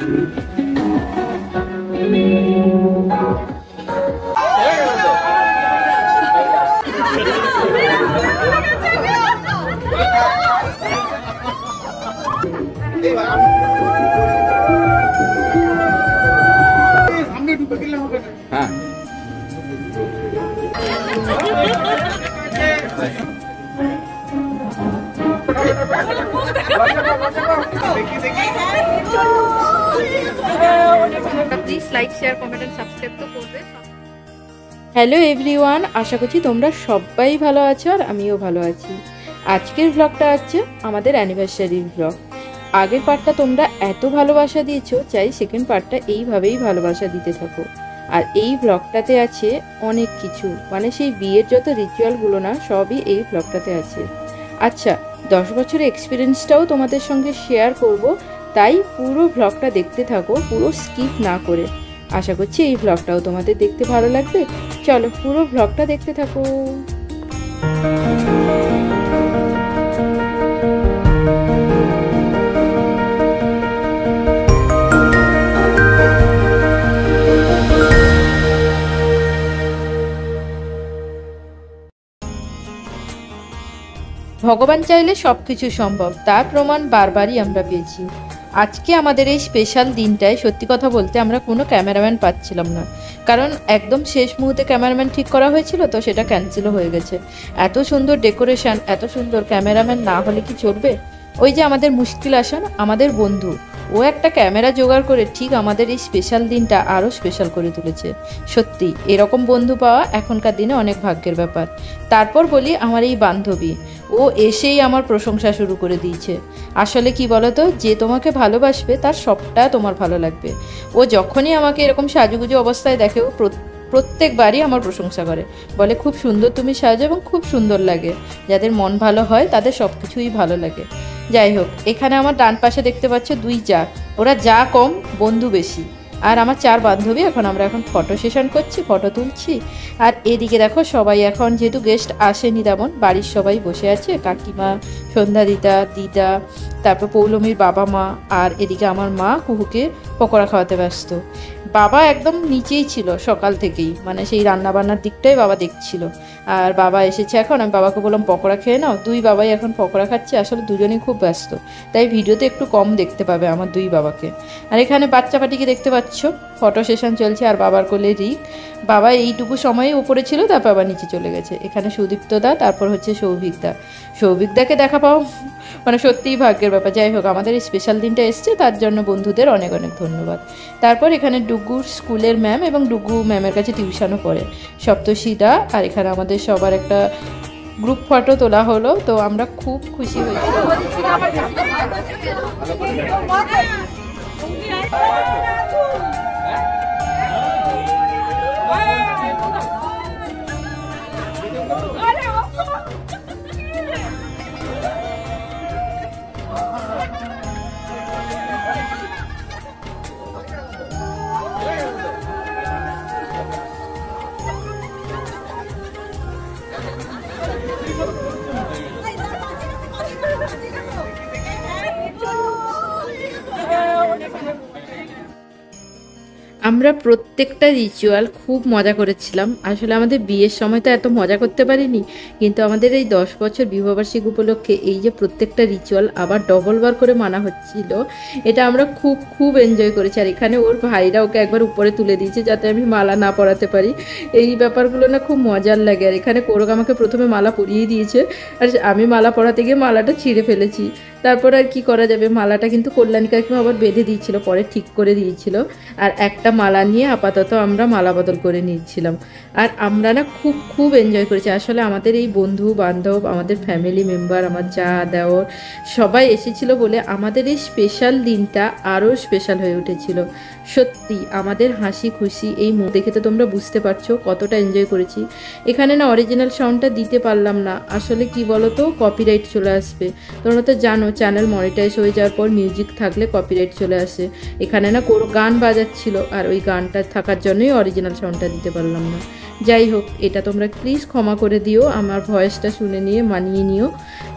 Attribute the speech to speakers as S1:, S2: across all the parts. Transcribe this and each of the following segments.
S1: হ্যাঁ
S2: please like share comment and subscribe তো করবে। হ্যালো এভরিওয়ান, আশা করছি তোমরা সবাই ভালো আছো আর আমিও ভালো আছি। আজকের ব্লগটা হচ্ছে আমাদের অ্যানিভার্সারির ব্লগ। আগের পার্টটা তোমরা এত ভালোবাসা দিয়েছো, চাই সেকেন্ড পার্টটা এইভাবেই ভালোবাসা দিতে থাকো। আর এই ব্লগটাতে আছে অনেক কিছু, মানে সেই বিয়ের যত রিচুয়ালগুলো না সবই এই ব্লগটাতে আছে। আচ্ছা, 10 বছরের এক্সপিরিয়েন্সটাও তোমাদের সঙ্গে শেয়ার করব, তাই পুরো ব্লগটা দেখতে থাকো, পুরো স্কিপ না করে। আশা করছি এই ব্লগটাও তোমাদের দেখতে ভালো লাগবে। চলো পুরো ব্লগটা দেখতে থাকো। ভগবান চাইলে সব কিছু সম্ভব, তার প্রমাণ বারবারই আমরা পেয়েছি। আজকে আমাদের এই স্পেশাল দিনটায় সত্যি কথা বলতে আমরা কোনো ক্যামেরাম্যান পাচ্ছিলাম না, কারণ একদম শেষ মুহূর্তে ক্যামেরাম্যান ঠিক করা হয়েছিল, তো সেটা ক্যান্সেলও হয়ে গেছে। এত সুন্দর ডেকোরেশন, এত সুন্দর, ক্যামেরাম্যান না হলে কি চলবে? ওই যে আমাদের মুশকিল আসান, আমাদের বন্ধু, ও একটা ক্যামেরা জোগাড় করে ঠিক আমাদের এই স্পেশাল দিনটা আরও স্পেশাল করে তুলেছে। সত্যি এরকম বন্ধু পাওয়া এখনকার দিনে অনেক ভাগ্যের ব্যাপার। তারপর বলি আমার এই বান্ধবী, ও এসেই আমার প্রশংসা শুরু করে দিয়েছে। আসলে কি বলতো, যে তোমাকে ভালোবাসবে তার সবটা তোমার ভালো লাগবে। ও যখনই আমাকে এরকম সাজুগুজু অবস্থায় দেখে, ও প্রত্যেকবারই আমার প্রশংসা করে, বলে খুব সুন্দর তুমি সাজো এবং খুব সুন্দর লাগে। যাদের মন ভালো হয় তাদের সব কিছুই ভালো লাগে। যাই হোক, এখানে আমার ডান পাশে দেখতে পাচ্ছ দুই যা, ওরা যা কম বন্ধু বেশি। আর আমার 4 বান্ধবী, আমরা এখন ফটো সেশন করছি, ফটো তুলছি। আর এদিকে দেখো সবাই এখন যেহেতু গেস্ট আসেনি তেমন, বাড়ির সবাই বসে আছে, কাকিমা, সন্ধ্যা দিদা, তারপর পৌলমীর বাবা মা, আর এদিকে আমার মা কুহুকে পকোড়া খাওয়াতে ব্যস্ত। বাবা একদম নিচেই ছিল সকাল থেকেই, মানে সেই রান্নাবান্নার দিকটাই বাবা দেখছিল। আর বাবা এসেছে এখন, আমি বাবাকে বললাম পকোড়া খেয়ে নাও। দুই বাবাই এখন পকোড়া খাচ্ছে, আসলে দুজনেই খুব ব্যস্ত, তাই ভিডিওতে একটু কম দেখতে পাবে আমার দুই বাবাকে। আর এখানে বাচ্চা পাটিকে দেখতে পাচ্ছ, ফটো সেশন চলছে, আর বাবার কোলে রিক। বাবা এইটুকু সময় উপরে ছিল, তারপর আবার নিচে চলে গেছে। এখানে সুদীপ্ত দা, তারপর হচ্ছে সৌভিকদাকে দেখা পাও, মানে সত্যিই ভাগ্যের ব্যাপার। যাই হোক, আমাদের এই স্পেশাল দিনটা এসছে, তার জন্য বন্ধুদের অনেক অনেক ধন্যবাদ। তারপর এখানে ডুগুর স্কুলের ম্যাম এবং ডুগু ম্যামের কাছে টিউশনও পড়ে, সপ্তর্ষিদা। আর এখানে আমাদের সবার একটা গ্রুপ ফটো তোলা হলো, তো আমরা খুব খুশি হয়েছি। আমরা প্রত্যেকটা রিচুয়াল খুব মজা করেছিলাম। আসলে আমাদের বিয়ের সময় তো এত মজা করতে পারিনি, কিন্তু আমাদের এই 10 বছর বিবাহবার্ষিকী উপলক্ষে এই যে প্রত্যেকটা রিচুয়াল আবার ডবল বার করে মানা হচ্ছিল, এটা আমরা খুব খুব এনজয় করেছি। আর এখানে ওর ভাইরা ওকে একবার উপরে তুলে দিয়েছে যাতে আমি মালা না পরাতে পারি। এই ব্যাপারগুলো না খুব মজার লাগে। আর এখানে কোরক আমাকে প্রথমে মালা পরিয়ে দিয়েছে, আর আমি মালা পরাতে গিয়ে মালাটা ছিঁড়ে ফেলেছি। তারপর আর কি করা যাবে, মালাটা কিন্তু কল্যাণী কাকিমা আবার বেঁধে দিয়েছিল, পরে ঠিক করে দিয়েছিল। আর একটা মালা নিয়ে আপাতত আমরা মালা বদল করে নিচ্ছিলাম। আর আমরা না খুব খুব এনজয় করেছি। আসলে আমাদের এই বন্ধু বান্ধব, আমাদের ফ্যামিলি মেম্বার, আমার যা দেওর সবাই এসেছিল বলে আমাদের এই স্পেশাল দিনটা আরও স্পেশাল হয়ে উঠেছিল। সত্যি আমাদের হাসি খুশি এই মুখ দেখে তো তোমরা বুঝতে পারছো কতটা এনজয় করেছি। এখানে না অরিজিনাল সাউন্ডটা দিতে পারলাম না, আসলে কি বলো তো, কপিরাইট চলে আসবে। তোমরা তো জানো চ্যানেল মনিটাইজ হয়ে যাওয়ার পর মিউজিক থাকলে কপিরাইট চলে আসে। এখানে না কোনো গান বাজাচ্ছিল, আর ওই গানটা থাকার জন্যই অরিজিনাল সাউন্ডটা দিতে পারলাম না। যাই হোক, এটা তোমরা প্লিজ ক্ষমা করে দিও, আমার ভয়েসটা শুনে নিয়ে মানিয়ে নিও।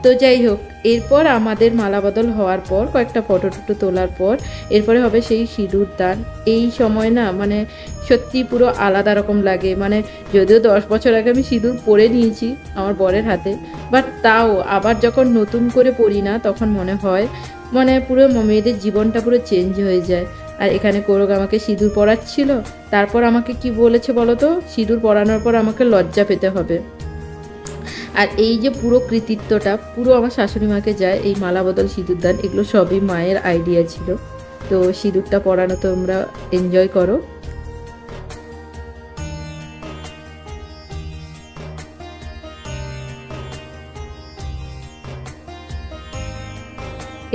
S2: তো যাই হোক, এরপর আমাদের মালা বদল হওয়ার পর কয়েকটা ফটো টটো তোলার পর এরপরে হবে সেই সিঁদুর দান। এই সময় না মানে সত্যি পুরো আলাদা রকম লাগে, মানে যদিও 10 বছর আগে আমি সিঁদুর পরে নিয়েছি আমার বরের হাতে, বাট তাও আবার যখন নতুন করে পরি না তখন মনে হয় মানে পুরো মেয়েদের জীবনটা পুরো চেঞ্জ হয়ে যায়। আর এখানে কোরক আমাকে সিঁদুর পরাচ্ছিল, তারপর আমাকে কি বলেছে বলো তো, সিঁদুর পরানোর পর আমাকে লজ্জা পেতে হবে। আর এই যে পুরো কৃতিত্বটা পুরো আমার শাশুড়ি মাকে যায়, এই মালা বদল সিঁদুর দান এগুলো সবই মায়ের আইডিয়া ছিল। তো সিঁদুরটা পরানো তোমরা এনজয় করো।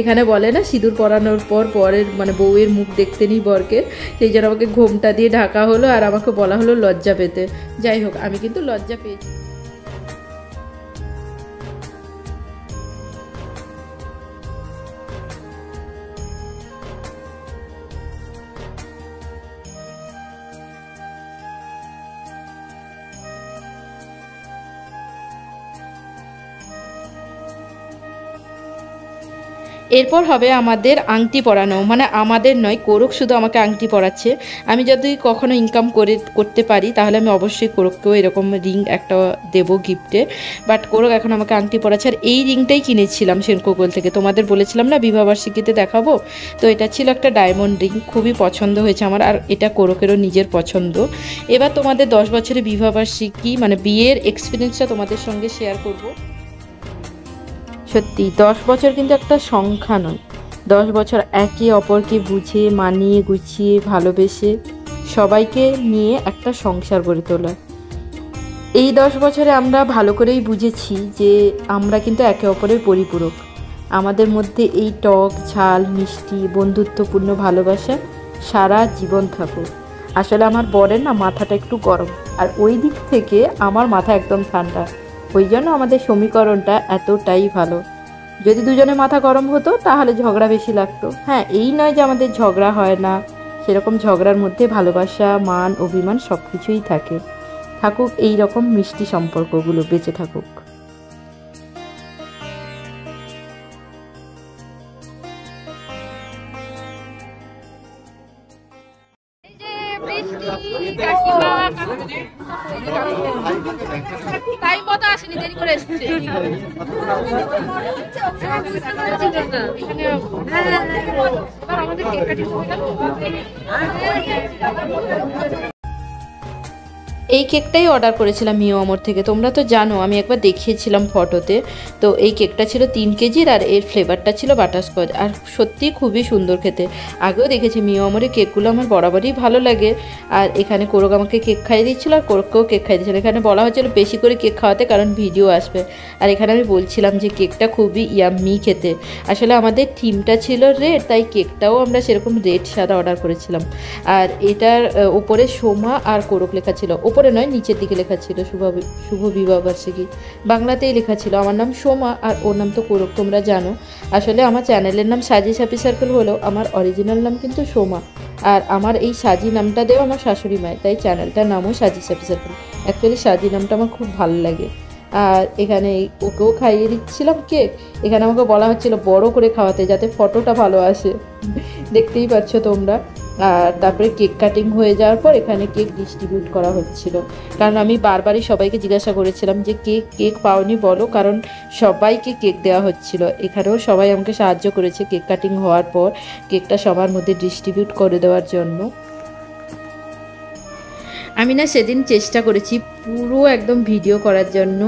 S2: এখানে বলে না সিঁদুর পরানোর পর বরের মানে বউয়ের মুখ দেখতে নেই বরকে, সেই জন্য আমাকে ঘোমটা দিয়ে ঢাকা হলো আর আমাকে বলা হলো লজ্জা পেতে। যাই হোক, আমি কিন্তু লজ্জা পেয়েছি। এরপর হবে আমাদের আংটি পরানো, মানে আমাদের নয়, কোরক শুধু আমাকে আংটি পরাচ্ছে। আমি যদি কখনো ইনকাম করতে পারি তাহলে আমি অবশ্যই কোরককেও এরকম রিং একটা দেবো গিফটে, বাট কোরক এখন আমাকে আংটি পরাচ্ছে। আর এই রিংটাই কিনেছিলাম সেনকোগোল থেকে, তোমাদের বলেছিলাম না বিবাহবার্ষিকীতে দেখাবো, তো এটা ছিল একটা ডায়মন্ড রিং, খুবই পছন্দ হয়েছে আমার, আর এটা কোরকেরও নিজের পছন্দ। এবার তোমাদের 10 বছরের বিবাহবার্ষিকী মানে বিয়ের এক্সপিরিয়েন্সটা তোমাদের সঙ্গে শেয়ার করব। সত্যি 10 বছর কিন্তু একটা সংখ্যা নয়, 10 বছর একে অপরকে বুঝে মানিয়ে গুছিয়ে ভালোবেসে সবাইকে নিয়ে একটা সংসার গড়ে তোলা। এই 10 বছরে আমরা ভালো করেই বুঝেছি যে আমরা কিন্তু একে অপরের পরিপূরক। আমাদের মধ্যে এই টক ঝাল মিষ্টি বন্ধুত্বপূর্ণ ভালোবাসা সারা জীবন থাকুক। আসলে আমার বরের না মাথাটা একটু গরম, আর ওই দিক থেকে আমার মাথা একদম ঠান্ডা, ওই জন্য আমাদের সমীকরণটা এতটাই ভালো। যদি দুজনে মাথা গরম হতো তাহলে ঝগড়া বেশি লাগতো। হ্যাঁ, এই নয় যে আমাদের ঝগড়া হয় না, সেরকম ঝগড়ার মধ্যে ভালোবাসা মান অভিমান সব কিছুই থাকে। থাকুক এই রকম মিষ্টি সম্পর্কগুলো, বেঁচে থাকুক।
S3: টাইম মতো আসেনি, দেরি করে এসেছে। আমাদের কেক কাটিং হয়ে গেল।
S2: এই কেকটাই অর্ডার করেছিলাম মিও আমর থেকে, তোমরা তো জানো আমি একবার দেখিয়েছিলাম ফটোতে। তো এই কেকটা ছিল 3 কেজির, আর এর ফ্লেভারটা ছিল বাটারস্কচ, আর সত্যি খুবই সুন্দর খেতে। আগেও দেখেছি মিও আমরের কেকগুলো আমার বরাবরই ভালো লাগে। আর এখানে কোরক আমাকে কেক খাইয়ে দিচ্ছিলো, আর কোরককেও কেক খাইয়ে দিচ্ছিলো। এখানে বলা হচ্ছিলো বেশি করে কেক খাওয়াতে, কারণ ভিডিও আসবে। আর এখানে আমি বলছিলাম যে কেকটা খুবই ইয়াম্মি খেতে। আসলে আমাদের থিমটা ছিল রেড, তাই কেকটাও আমরা সেরকম রেড সাদা অর্ডার করেছিলাম। আর এটার ওপরে সোমা আর কোরক লেখা ছিল, ওপরে নয় নিচের দিকে লেখা ছিল শুভ বিবাহবার্ষিকী, বাংলাতেই লেখা ছিল। আমার নাম সোমা আর ওর নাম তো কোরক, তোমরা জানো। আসলে আমার চ্যানেলের নাম সাজি হ্যাপি সার্কেল হলেও আমার অরিজিনাল নাম কিন্তু সোমা। আর আমার এই সাজি নামটা দেও আমার শাশুড়ি মায়ের, তাই চ্যানেলটার নামও সাজি হ্যাপি সার্কেল। অ্যাকচুয়ালি সাজি নামটা আমার খুব ভালো লাগে। আর এখানে ওকেও খাইয়ে দিচ্ছিলাম কেক। এখানে আমাকে বলা হচ্ছিল বড় করে খাওয়াতে, যাতে ফটোটা ভালো আসে, দেখতেই পাচ্ছ তোমরা। আর তারপরে কেক কাটিং হয়ে যাওয়ার পর এখানে কেক ডিস্ট্রিবিউট করা হচ্ছিল, কারণ আমি বারবারই সবাইকে জিজ্ঞাসা করেছিলাম যে কেক পাওনি বলো, কারণ সবাইকে কেক দেওয়া হচ্ছিল। এখানেও সবাই আমাকে সাহায্য করেছে কেক কাটিং হওয়ার পর কেকটা সবার মধ্যে ডিস্ট্রিবিউট করে দেওয়ার জন্য। আমি না সেদিন চেষ্টা করেছি পুরো একদম ভিডিও করার জন্য।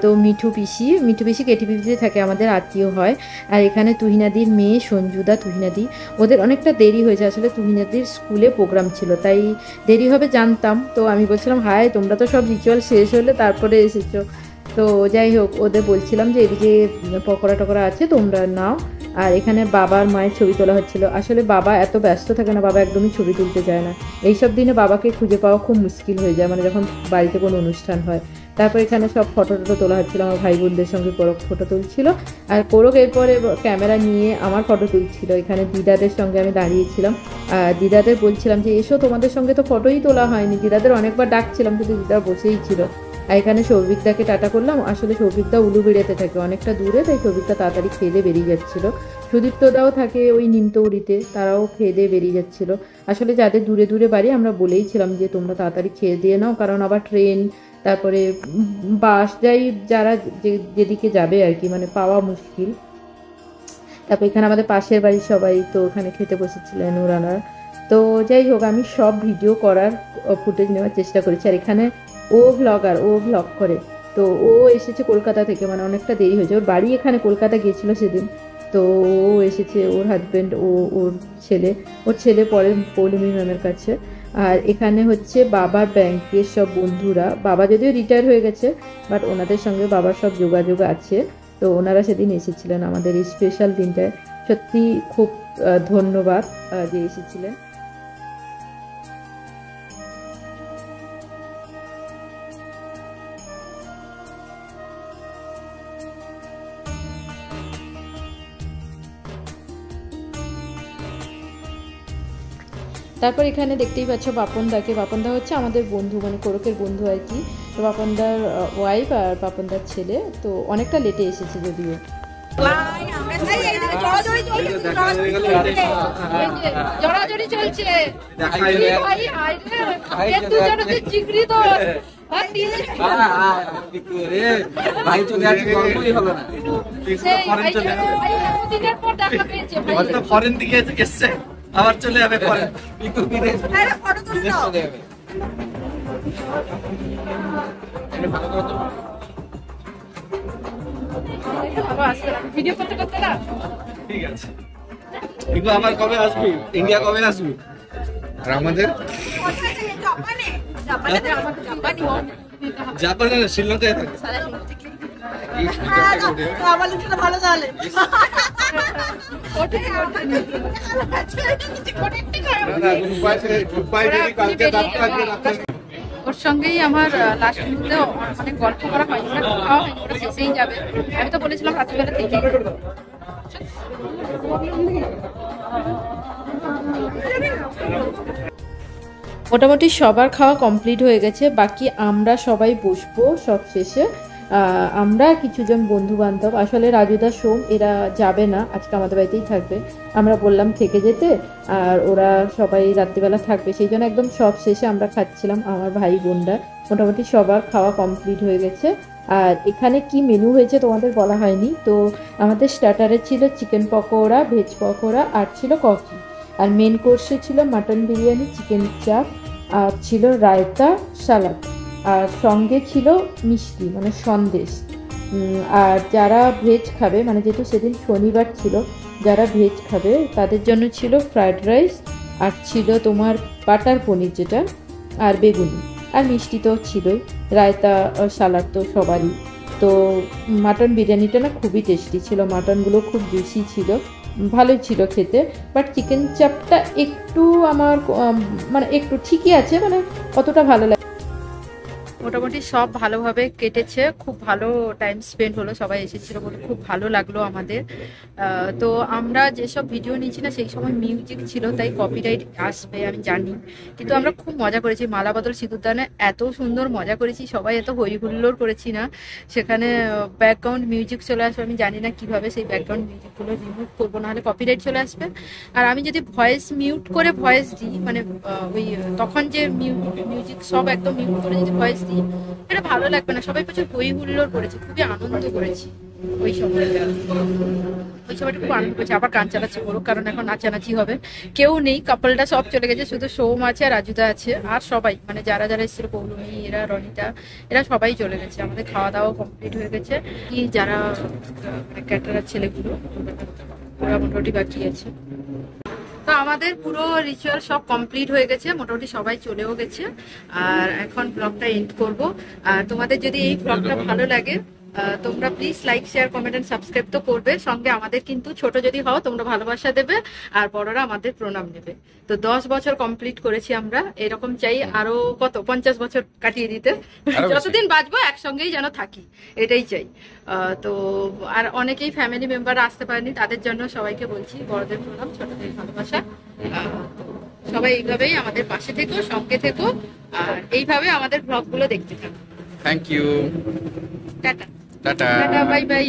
S2: তো মিঠু পিসি কেটিপিতে থাকে, আমাদের আত্মীয় হয়। আর এখানে তুহিনাদির মেয়ে সঞ্জুদা, তুহিনাদি, ওদের অনেকটা দেরি হয়েছে। আসলে তুহিনাদির স্কুলে প্রোগ্রাম ছিল, তাই দেরি হবে জানতাম। তো আমি বলছিলাম হাই তোমরা তো সব রিচুয়াল শেষ হলে তারপরে এসেছো। তো যাই হোক, ওদের বলছিলাম যে এদিকে পকোড়া টকোড়া আছে তোমরা নাও। আর এখানে বাবার মায়ের ছবি তোলা হচ্ছিল। আসলে বাবা এত ব্যস্ত থাকে না, বাবা একদমই ছবি তুলতে যায় না। এইসব দিনে বাবাকে খুঁজে পাওয়া খুব মুশকিল হয়ে যায়, মানে যখন বাড়িতে কোনো অনুষ্ঠান হয়। তারপর এখানে সব ফটো টটো তোলা হচ্ছিল, আমার ভাই বোনদের সঙ্গে কোরক ফটো তুলছিল, আর কোরক এরপরে ক্যামেরা নিয়ে আমার ফটো তুলছিল। এখানে দিদাদের সঙ্গে আমি দাঁড়িয়েছিলাম, আর দিদাদের বলছিলাম যে এসো, তোমাদের সঙ্গে তো ফটোই তোলা হয়নি। দিদাদের অনেকবার ডাকছিলাম কিন্তু দিদা বসেই ছিল। আর এখানে সৌভিকদাকে টাটা করলাম। আসলে সৌভিকদা উলুবেড়িয়াতে থাকে, অনেকটা দূরে, তাই সৌভিকদা তাড়াতাড়ি খেয়ে দিয়ে বেরিয়ে যাচ্ছিল। সুদীপ্তদাও থাকে ওই নিমতৌড়িতে, তারাও খেয়ে দিয়ে বেরিয়ে যাচ্ছিল। আসলে যাদের দূরে দূরে বাড়ি আমরা বলেইছিলাম যে তোমরা তাড়াতাড়ি খেয়ে দিয়ে নাও, কারণ আবার ট্রেন, তারপরে বাস যাই যারা যেদিকে যাবে আর কি, মানে পাওয়া মুশকিল। তারপর এখানে আমাদের পাশের বাড়ির সবাই তো ওখানে খেতে বসেছিলেন ওনারা। তো যাই হোক, আমি সব ভিডিও করার ফুটেজ নেওয়ার চেষ্টা করেছি। আর এখানে ও ব্লগার, ও ব্লগ করে, তো ও এসেছে কলকাতা থেকে, মানে অনেকটা দেরি হয়েছে, ওর বাড়ি এখানে কলকাতা গিয়েছিল সেদিন। তো ও এসেছে, ওর হাজব্যান্ড, ওর ছেলে পড়ে পৌলমী ম্যামের কাছে। আর এখানে হচ্ছে বাবার ব্যাংকের সব বন্ধুরা, বাবা যদিও রিটায়ার হয়ে গেছে বাট ওনাদের সঙ্গে বাবার সব যোগাযোগ আছে। তো ওনারা সেদিন এসেছিলেন আমাদের এই স্পেশাল দিনটায়। সত্যি খুব ধন্যবাদ যে এসেছিলেন। তারপর এখানে দেখতেই পাচ্ছ বাপনদাকে। বাপনদা হচ্ছে আমাদের বন্ধু, মানে কোরকের বন্ধু আর কি। তো বাপনদার ওয়াইফ আর বাপনদার ছেলে তো অনেকটা লেটে এসেছে যদিও।
S3: জড়াজড়ি চলছে।
S1: ফরেন দিকে এসছে, আবার চলে যাবে ফরেন।
S3: ভিডিও করতে করতে না,
S1: ঠিক আছে। কিন্তু আমার কবে আসবি, ইন্ডিয়া কবে আসবি? আর আমাদের জাপানে না, শ্রীলঙ্কায় থাকে।
S3: ভালো তাহলে ওর সঙ্গেই আমার লাস্ট মুহূর্তে মানে গল্প করা হয়নি, না খাওয়া হয়নি, ওটা শেষেই যাবে। আমি তো বলেছিলাম রাত্রিবেলা থেকে।
S2: মোটামুটি সবার খাওয়া কমপ্লিট হয়ে গেছে, বাকি আমরা সবাই বসবো সব শেষে। আমরা কিছুজন বন্ধু বান্ধব, আসলে রাজুদা, সোম এরা যাবে না, আজকে আমাদের বাড়িতেই থাকবে। আমরা বললাম থেকে যেতে, আর ওরা সবাই রাত্রিবেলা থাকবে, সেই জন্য একদম সব শেষে আমরা খাচ্ছিলাম, আমার ভাই বোনরা। মোটামুটি সবার খাওয়া কমপ্লিট হয়ে গেছে। আর এখানে কি মেনু হয়েছে তোমাদের বলা হয়নি। তো আমাদের স্টার্টারে ছিল চিকেন পকোড়া, ভেজ পকোড়া, আর ছিল কফি। আর মেন কোর্সে ছিল মাটন বিরিয়ানি, চিকেন চাপ, আর ছিল রায়তা, সালাদ, আর সঙ্গে ছিল মিষ্টি মানে সন্দেশ। আর যারা ভেজ খাবে, মানে যেহেতু সেদিন শনিবার ছিল, যারা ভেজ খাবে তাদের জন্য ছিল ফ্রায়েড রাইস, আর ছিল তোমার বাটার পনির যেটা, আর বেগুনি, আর মিষ্টি তো ছিলই, রায়তা, সালাদ তো সবারই। তো মাটন বিরিয়ানিটা না খুবই টেস্টি ছিল, মাটনগুলো খুব জুসি ছিল, ভালোই ছিল খেতে। বাট চিকেন চাপটা একটু আমার মানে একটু ঠিকই আছে, মানে অতটা ভালো লাগে। মোটামুটি সব ভালোভাবে কেটেছে, খুব ভালো টাইম স্পেন্ড হলো, সবাই এসেছিল বলে খুব ভালো লাগলো আমাদের। তো আমরা যেসব ভিডিও নিচ্ছি না সেই সময় মিউজিক ছিল, তাই কপিরাইট আসবে আমি জানি, কিন্তু আমরা খুব মজা করেছি। মালাবদল সিঁদুরদানে এত সুন্দর মজা করেছি, সবাই এত হই হুল্লোড় করেছি না, সেখানে ব্যাকগ্রাউন্ড মিউজিক চলে আসবে। আমি জানি না কিভাবে সেই ব্যাকগ্রাউন্ড মিউজিকগুলো রিমুভ করবো, নাহলে কপিরাইট চলে আসবে। আর আমি যদি ভয়েস মিউট করে ভয়েস দিই, মানে ওই তখন যে মিউজিক সব একদম মিউট করে যদি ভয়েস দিই, এটা ভালো লাগবে না। সবাই প্রচুর হই হুল্লোড় করেছে, খুবই আনন্দ করেছি ওই সময়টা। ওই সময়টা খুব আনন্দ করেছে। আবার গান চালাচ্ছে বড়, কারণ এখন নাচানাচি হবে, কেউ নেই, কাপলটা সব চলে গেছে, শুধু সোম আছে আর রাজুদা আছে, আর সবাই মানে যারা যারা এসেছিল, পৌলমী, এরা, রনিতা, এরা সবাই চলে গেছে। আমাদের খাওয়া দাওয়া কমপ্লিট হয়ে গেছে। কি যারা মানে ক্যাটারার ছেলেগুলো, ওরা মোটামুটি বাকি আছে। তো আমাদের পুরো রিচুয়াল সব কমপ্লিট হয়ে গেছে, মোটামুটি সবাই চলেও গেছে। আর এখন ব্লগটা এন্ড করব। আর তোমাদের যদি এই ব্লগটা ভালো লাগে
S3: তোমরা please like share comment and subscribe তো করবে, সঙ্গে আমাদের কিন্তু ছোট যদি হও তোমরা ভালোবাসা দেবে, আর বড়রা আমাদের প্রণাম নেবে। তো 10 বছর কমপ্লিট করেছি আমরা, এরকম চাই আরো কত 50 বছর কাটিয়ে দিতে, যতদিন বাঁচবো একসঙ্গেই যেন থাকি, এটাই চাই। তো আর অনেকেই ফ্যামিলি মেম্বার আসতে পারেনি, তাদের জন্য সবাইকে বলছি বড়দের প্রণাম, ছোটদের ভালোবাসা। সবাই এইভাবেই আমাদের পাশে থেকো, সঙ্গে থেকো, আর এইভাবে আমাদের ব্লগগুলো দেখতে থাকো।
S1: Thank you.
S3: Tata
S1: tata.
S3: Tata, bye by.